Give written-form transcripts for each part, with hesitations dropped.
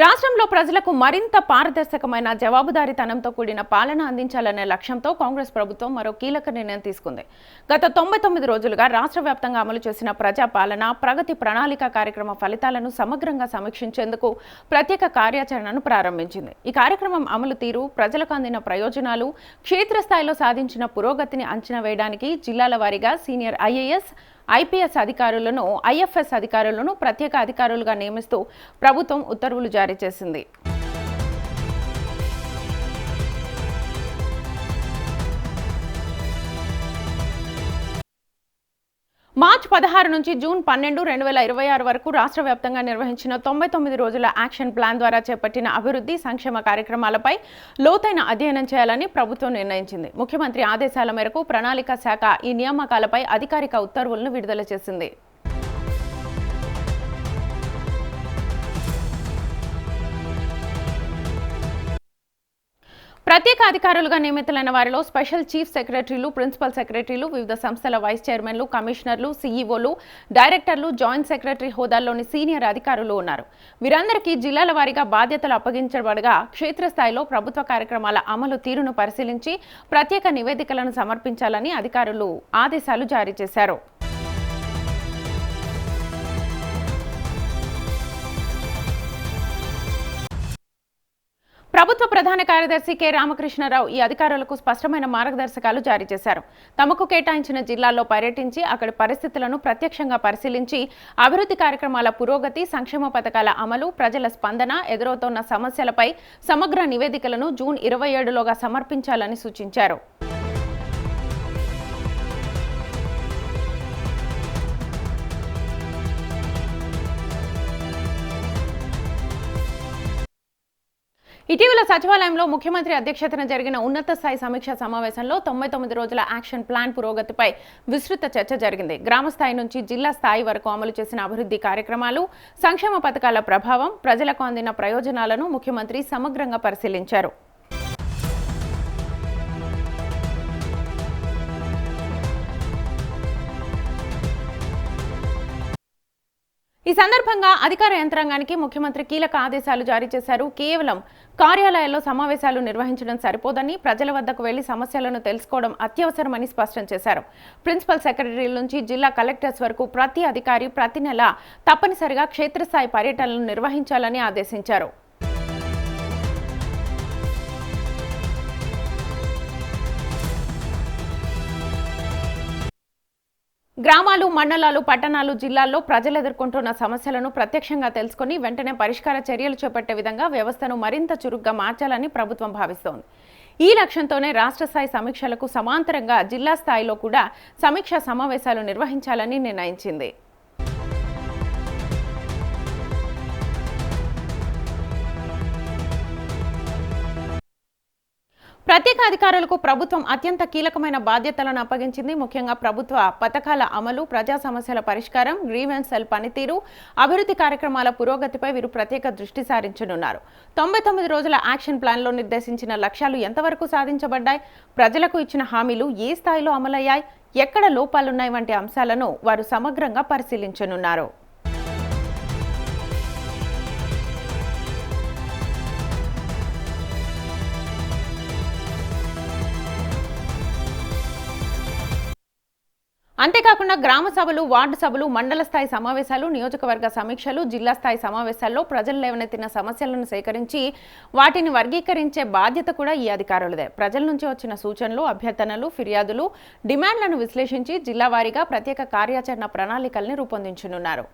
రాష్ట్రంలో ప్రజలకు మరింత పారదర్శకమైన జవాబుదారీతనంతో కూడిన పాలన అందించాలనే లక్ష్యంతో కాంగ్రెస్ ప్రభుత్వం మరో కీలక నిర్ణయం తీసుకుంది. గత 99 రోజులుగా రాష్ట్ర వ్యాప్తంగా అమలు చేసిన ప్రజా పాలన ప్రగతి ప్రణాళిక కార్యక్రమ ఫలితాలను సమగ్రంగా సమీక్షించేందుకు ప్రత్యేక కార్యాచరణను ప్రారంభించింది. ఈ కార్యక్రమం అమలు తీరు, ప్రజలకు అందిన ప్రయోజనాలు, క్షేత్రస్థాయిలో సాధించిన పురోగతిని అంచనా వేయడానికి జిల్లాల వారీగా సీనియర్ ఐఏఎస్, ఐపీఎస్ అధికారులను, ఐఎఫ్ఎస్ అధికారులను ప్రత్యేక అధికారులుగా నియమిస్తూ ప్రభుత్వం ఉత్తర్వులు జారీ చేసింది. మార్చి 16 నుంచి జూన్ 12, 2026 వరకు రాష్ట్ర వ్యాప్తంగా నిర్వహించిన 99 రోజుల యాక్షన్ ప్లాన్ ద్వారా చేపట్టిన అభివృద్ధి, సంక్షేమ కార్యక్రమాలపై లోతైన అధ్యయనం చేయాలని ప్రభుత్వం నిర్ణయించింది. ముఖ్యమంత్రి ఆదేశాల మేరకు ప్రణాళిక శాఖ ఈ నియామకాలపై అధికారిక ఉత్తర్వులను విడుదల చేసింది. ప్రత్యేక అధికారులుగా నియమితులైన వారిలో స్పెషల్ చీఫ్ సెక్రటరీలు, ప్రిన్సిపల్ సెక్రటరీలు, వివిధ సంస్థల వైస్ చైర్మన్లు, కమిషనర్లు, సీఈఓలు, డైరెక్టర్లు, జాయింట్ సెక్రటరీ హోదాల్లోని సీనియర్ అధికారులు ఉన్నారు. వీరందరికీ జిల్లాల వారీగా బాధ్యతలు అప్పగించబడగా క్షేత్రస్థాయిలో ప్రభుత్వ కార్యక్రమాల అమలు తీరును పరిశీలించి ప్రత్యేక నివేదికలను సమర్పించాలని అధికారులు ఆదేశాలు జారీ చేశారు. ప్రభుత్వ ప్రధాన కార్యదర్శి కె రామకృష్ణారావు ఈ అధికారులకు స్పష్టమైన మార్గదర్శకాలు జారీ చేశారు. తమకు కేటాయించిన జిల్లాల్లో పర్యటించి అక్కడి పరిస్థితులను ప్రత్యక్షంగా పరిశీలించి అభివృద్ధి కార్యక్రమాల పురోగతి, సంక్షేమ పథకాల అమలు, ప్రజల స్పందన, ఎదురవుతున్న సమస్యలపై సమగ్ర నివేదికలను జూన్ 27లోగా సమర్పించాలని సూచించారు. ఇటీవల సచివాలయంలో ముఖ్యమంత్రి అధ్యక్షతన జరిగిన ఉన్నత స్థాయి సమీక్షా సమావేశంలో 99 రోజుల యాక్షన్ ప్లాన్ పురోగతిపై విస్తృత చర్చ జరిగింది. గ్రామ స్థాయి నుంచి జిల్లా స్థాయి వరకు అమలు చేసిన అభివృద్ధి కార్యక్రమాలు, సంక్షేమ పథకాల ప్రభావం, ప్రజలకు అందిన ప్రయోజనాలను ముఖ్యమంత్రి సమగ్రంగా పరిశీలించారు. ఈ సందర్భంగా అధికార యంత్రాంగానికి ముఖ్యమంత్రి కీలక ఆదేశాలు జారీ చేశారు. కేవలం కార్యాలయాల్లో సమావేశాలు నిర్వహించడం సరిపోదని, ప్రజల వద్దకు వెళ్లి సమస్యలను తెలుసుకోవడం అత్యవసరమని స్పష్టం చేశారు. ప్రిన్సిపల్ సెక్రటరీల నుంచి జిల్లా కలెక్టర్స్ వరకు ప్రతి అధికారి ప్రతి నెల తప్పనిసరిగా క్షేత్రస్థాయి పర్యటనలు నిర్వహించాలని ఆదేశించారు. గ్రామాలు, మండలాలు, పట్టణాలు, జిల్లాల్లో ప్రజలు ఎదుర్కొంటున్న సమస్యలను ప్రత్యక్షంగా తెలుసుకుని వెంటనే పరిష్కార చర్యలు చేపట్టే విధంగా వ్యవస్థను మరింత చురుగ్గా మార్చాలని ప్రభుత్వం భావిస్తోంది. ఈ లక్ష్యంతోనే రాష్ట్ర స్థాయి సమీక్షలకు సమాంతరంగా జిల్లా స్థాయిలో కూడా సమీక్షా సమావేశాలు నిర్వహించాలని నిర్ణయించింది. ప్రత్యేక అధికారులకు ప్రభుత్వం అత్యంత కీలకమైన బాధ్యతలను అప్పగించింది. ముఖ్యంగా ప్రభుత్వ పథకాల అమలు, ప్రజా సమస్యల పరిష్కారం, గ్రీవెన్స్ సెల్ పనితీరు, అభివృద్ధి కార్యక్రమాల పురోగతిపై వీరు ప్రత్యేక దృష్టి సారించనున్నారు. 99 రోజుల యాక్షన్ ప్లాన్లో నిర్దేశించిన లక్ష్యాలు ఎంతవరకు సాధించబడ్డాయి, ప్రజలకు ఇచ్చిన హామీలు ఏ స్థాయిలో అమలయ్యాయి, ఎక్కడ లోపాలున్నాయి వంటి అంశాలను వారు సమగ్రంగా పరిశీలించనున్నారు. అంతేకాకుండా గ్రామ సభలు, వార్డు సభలు, మండల స్థాయి సమావేశాలు, నియోజకవర్గ సమీక్షలు, జిల్లా స్థాయి సమావేశాల్లో ప్రజలు లేవనెత్తిన సమస్యలను సేకరించి వాటిని వర్గీకరించే బాధ్యత కూడా ఈ అధికారులదే. ప్రజల నుంచి వచ్చిన సూచనలు, అభ్యర్థనలు, ఫిర్యాదులు, డిమాండ్లను విశ్లేషించి జిల్లా వారీగా ప్రత్యేక కార్యాచరణ ప్రణాళికల్ని రూపొందించనున్నారు.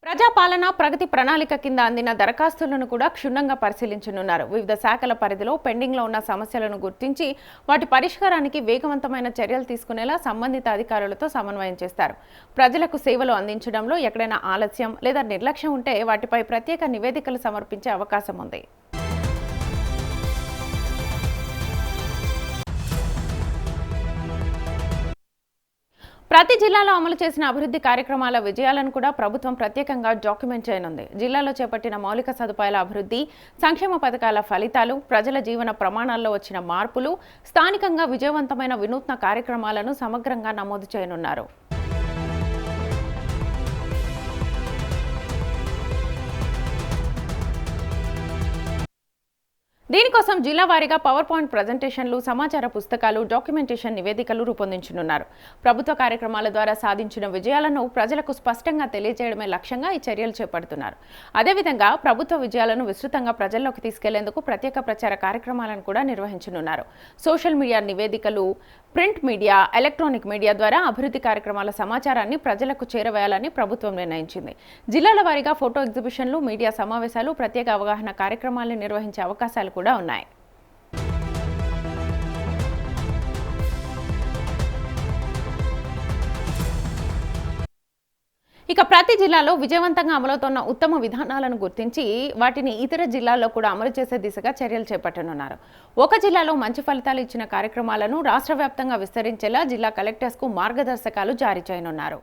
ప్రజాపాలన ప్రగతి ప్రణాళిక కింద అందిన దరఖాస్తులను కూడా క్షుణ్ణంగా పరిశీలించనున్నారు. వివిధ శాఖల పరిధిలో పెండింగ్లో ఉన్న సమస్యలను గుర్తించి వాటి పరిష్కారానికి వేగవంతమైన చర్యలు తీసుకునేలా సంబంధిత అధికారులతో సమన్వయం చేస్తారు. ప్రజలకు సేవలు అందించడంలో ఎక్కడైనా ఆలస్యం లేదా నిర్లక్ష్యం ఉంటే వాటిపై ప్రత్యేక నివేదికలు సమర్పించే అవకాశం ఉంది. ప్రతి జిల్లాలో అమలు చేసిన అభివృద్ధి కార్యక్రమాల విజయాలను కూడా ప్రభుత్వం ప్రత్యేకంగా డాక్యుమెంట్ చేయనుంది. జిల్లాలో చేపట్టిన మౌలిక సదుపాయాల అభివృద్ధి, సంక్షేమ పథకాల ఫలితాలు, ప్రజల జీవన ప్రమాణాల్లో వచ్చిన మార్పులు, స్థానికంగా విజయవంతమైన వినూత్న కార్యక్రమాలను సమగ్రంగా నమోదు చేయనున్నారు. దీనికోసం జిల్లా వారీగా పవర్ పాయింట్ ప్రజెంటేషన్లు, సమాచార పుస్తకాలు, డాక్యుమెంటేషన్ నివేదికలు రూపొందించనున్నారు. ప్రభుత్వ కార్యక్రమాల ద్వారా సాధించిన విజయాలను ప్రజలకు స్పష్టంగా తెలియజేయడమే లక్ష్యంగా ఈ చర్యలు చేపడుతున్నారు. అదేవిధంగా ప్రభుత్వ విజయాలను విస్తృతంగా ప్రజల్లోకి తీసుకెళ్లేందుకు ప్రత్యేక ప్రచార కార్యక్రమాలను కూడా నిర్వహించనున్నారు. సోషల్ మీడియా నివేదికలు, ప్రింట్ మీడియా, ఎలక్ట్రానిక్ మీడియా ద్వారా అభివృద్ధి కార్యక్రమాల సమాచారాన్ని ప్రజలకు చేరవేయాలని ప్రభుత్వం నిర్ణయించింది. జిల్లాల వారీగా ఫోటో ఎగ్జిబిషన్లు, మీడియా సమావేశాలు, ప్రత్యేక అవగాహన కార్యక్రమాలను నిర్వహించే అవకాశాలు కూడా ఉన్నాయి. ఇక ప్రతి జిల్లాలో విజయవంతంగా అమలవుతున్న ఉత్తమ విధానాలను గుర్తించి వాటిని ఇతర జిల్లాల్లో కూడా అమలు చేసే దిశగా చర్యలు చేపట్టనున్నారు. ఒక జిల్లాలో మంచి ఫలితాలు ఇచ్చిన కార్యక్రమాలను రాష్ట్ర వ్యాప్తంగా విస్తరించేలా జిల్లా కలెక్టర్స్కు మార్గదర్శకాలు జారీ చేయనున్నారు.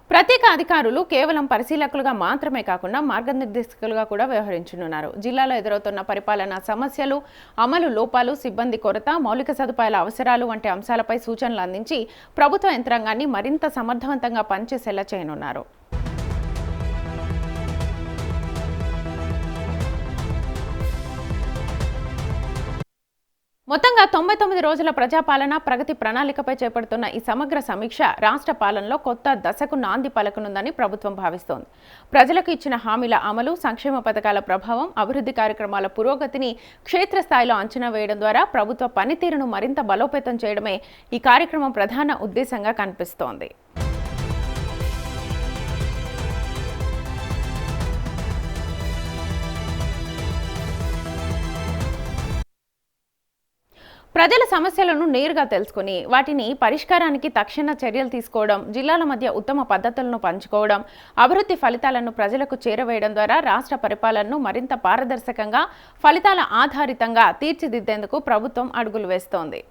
ప్రత్యేక అధికారులు కేవలం పరిశీలకులుగా మాత్రమే కాకుండా మార్గనిర్దేశకులుగా కూడా వ్యవహరించనున్నారు. జిల్లాలో ఎదురవుతున్న పరిపాలనా సమస్యలు, అమలు లోపాలు, సిబ్బంది కొరత, మౌలిక సదుపాయాల అవసరాలు వంటి అంశాలపై సూచనలు అందించి ప్రభుత్వ యంత్రాంగాన్ని మరింత సమర్థవంతంగా పనిచేసేలా చేయనున్నారు. మొత్తంగా 99 రోజుల ప్రజాపాలన ప్రగతి ప్రణాళికపై చేపడుతున్న ఈ సమగ్ర సమీక్ష రాష్ట్ర పాలనలో కొత్త దశకు నాంది పలకనుందని ప్రభుత్వం భావిస్తోంది. ప్రజలకు ఇచ్చిన హామీల అమలు, సంక్షేమ పథకాల ప్రభావం, అభివృద్ధి కార్యక్రమాల పురోగతిని క్షేత్రస్థాయిలో అంచనా వేయడం ద్వారా ప్రభుత్వ పనితీరును మరింత బలోపేతం చేయడమే ఈ కార్యక్రమం ప్రధాన ఉద్దేశంగా కనిపిస్తోంది. ప్రజల సమస్యలను నేరుగా తెలుసుకుని వాటిని పరిష్కారానికి తక్షణ చర్యలు తీసుకోవడం, జిల్లాల మధ్య ఉత్తమ పద్ధతులను పంచుకోవడం, అభివృద్ధి ఫలితాలను ప్రజలకు చేరవేయడం ద్వారా రాష్ట్ర పరిపాలనను మరింత పారదర్శకంగా, ఫలితాల ఆధారితంగా తీర్చిదిద్దేందుకు ప్రభుత్వం అడుగులు వేస్తోంది.